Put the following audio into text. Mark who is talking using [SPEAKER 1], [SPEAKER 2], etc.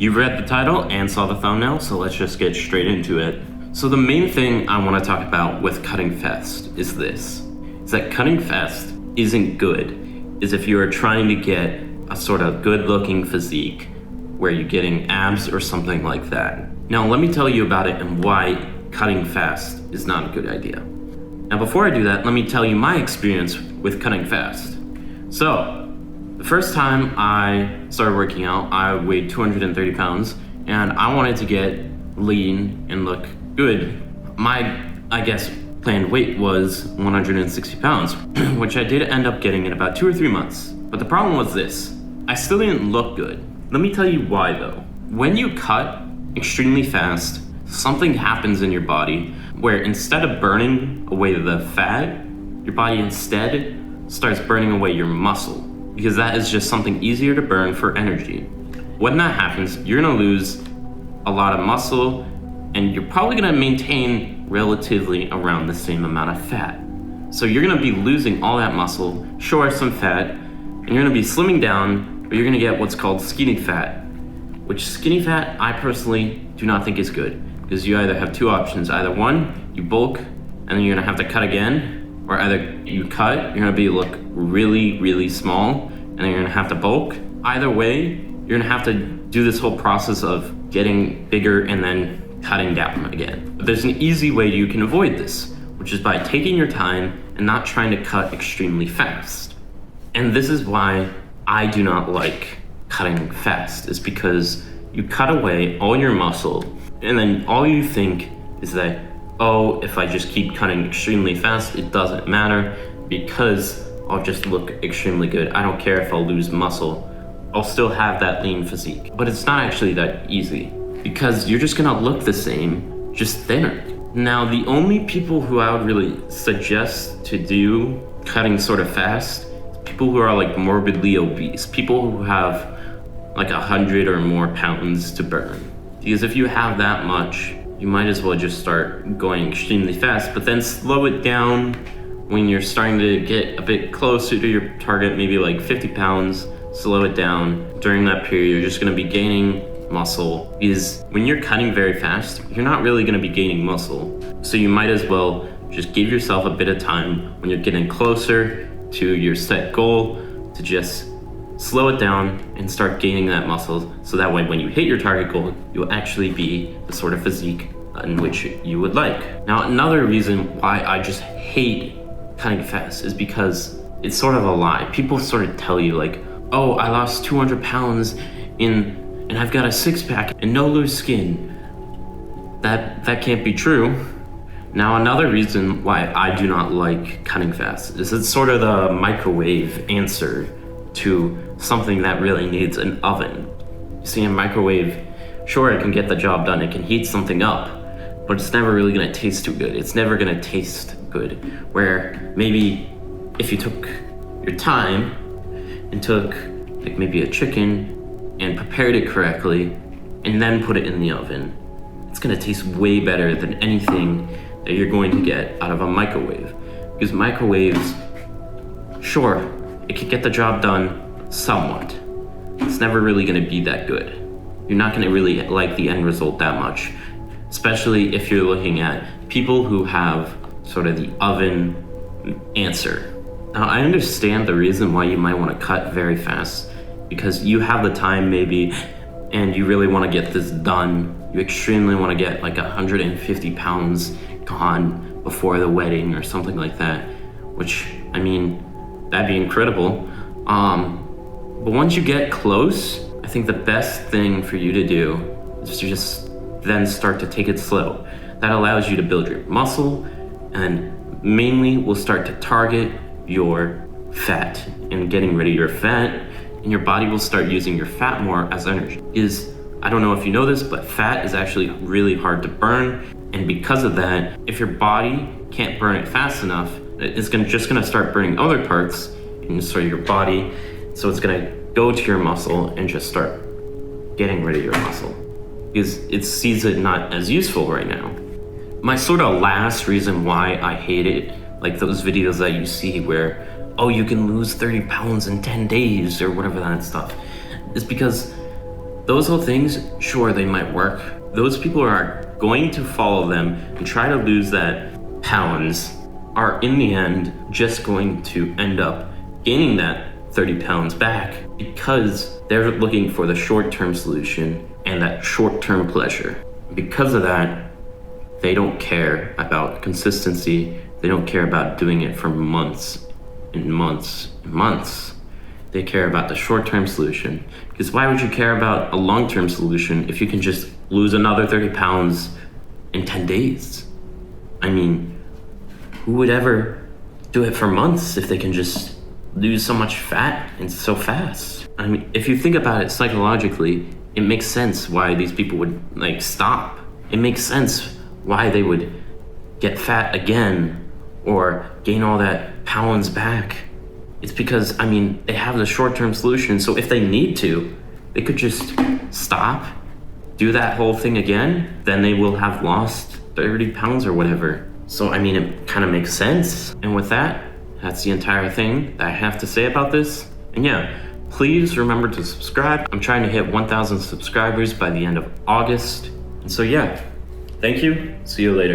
[SPEAKER 1] You've read the title and saw the thumbnail, so let's just get straight into it. So the main thing I want to talk about with cutting fast is this. Is that cutting fast isn't good. Is if you are trying to get a sort of good looking physique where you're getting abs or something like that. Now let me tell you about it and why cutting fast is not a good idea. Now before I do that, let me tell you my experience with cutting fast. So, the first time I started working out, I weighed 230 pounds and I wanted to get lean and look good. My, planned weight was 160 pounds, which I did end up getting in about 2 or 3 months. But the problem was this, I still didn't look good. Let me tell you why though. When you cut extremely fast, something happens in your body where instead of burning away the fat, your body instead starts burning away your muscle, because that is just something easier to burn for energy. When that happens, you're gonna lose a lot of muscle and you're probably gonna maintain relatively around the same amount of fat. So you're gonna be losing all that muscle, sure, some fat, and you're gonna be slimming down, but you're gonna get what's called skinny fat, which skinny fat I personally do not think is good, because you either have two options. Either one, you bulk and then you're gonna have to cut again, or either you cut, you're gonna look really, really small, and then you're gonna have to bulk. Either way, you're gonna have to do this whole process of getting bigger and then cutting down again. But there's an easy way you can avoid this, which is by taking your time and not trying to cut extremely fast. And this is why I do not like cutting fast, is because you cut away all your muscle and then all you think is that, oh, if I just keep cutting extremely fast, it doesn't matter because I'll just look extremely good. I don't care if I'll lose muscle. I'll still have that lean physique. But it's not actually that easy, because you're just gonna look the same, just thinner. Now, the only people who I would really suggest to do cutting sort of fast, people who are like morbidly obese, people who have like 100 or more pounds to burn. Because if you have that much, you might as well just start going extremely fast, but then slow it down when you're starting to get a bit closer to your target, maybe like 50 pounds, slow it down. During that period, you're just gonna be gaining muscle, because when you're cutting very fast, you're not really gonna be gaining muscle. So you might as well just give yourself a bit of time when you're getting closer to your set goal to just slow it down and start gaining that muscle, so that way when you hit your target goal, you'll actually be the sort of physique in which you would like. Now, another reason why I just hate cutting fast is because it's sort of a lie. People sort of tell you like, oh, I lost 200 pounds and I've got a six-pack and no loose skin. That can't be true. Now, another reason why I do not like cutting fast is it's sort of the microwave answer to something that really needs an oven. You see, a microwave, sure, it can get the job done, it can heat something up, but it's never really gonna taste too good. It's never gonna taste good. Where maybe if you took your time and took like maybe a chicken and prepared it correctly and then put it in the oven, it's gonna taste way better than anything that you're going to get out of a microwave. Because microwaves, sure, it can get the job done somewhat. It's never really gonna be that good. You're not gonna really like the end result that much, especially if you're looking at people who have sort of the oven answer. Now, I understand the reason why you might wanna cut very fast, because you have the time maybe, and you really wanna get this done. You extremely wanna get like 150 pounds gone before the wedding or something like that, which, I mean, that'd be incredible. But once you get close, I think the best thing for you to do is to just then start to take it slow. That allows you to build your muscle, and mainly will start to target your fat and getting rid of your fat, and your body will start using your fat more as energy. I don't know if you know this, but fat is actually really hard to burn, and because of that, if your body can't burn it fast enough, it's just gonna start burning other parts in sort of your body, so it's gonna go to your muscle and just start getting rid of your muscle, because it sees it not as useful right now. My sort of last reason why I hate it, like those videos that you see where, oh, you can lose 30 pounds in 10 days or whatever that stuff, is because those whole things, sure, they might work. Those people are going to follow them and try to lose that pounds, are in the end just going to end up gaining that 30 pounds back because they're looking for the short-term solution and that short-term pleasure. Because of that, they don't care about consistency. They don't care about doing it for months and months and months. They care about the short-term solution. Because why would you care about a long-term solution if you can just lose another 30 pounds in 10 days? I mean, who would ever do it for months if they can just lose so much fat and so fast? I mean, if you think about it psychologically, it makes sense why these people would stop. It makes sense why they would get fat again or gain all that pounds back. It's because, they have the short-term solution, so if they need to, they could just stop, do that whole thing again, then they will have lost 30 pounds or whatever. So, it kind of makes sense. And with that, that's the entire thing that I have to say about this. And yeah, please remember to subscribe. I'm trying to hit 1,000 subscribers by the end of August. And so yeah, thank you. See you later.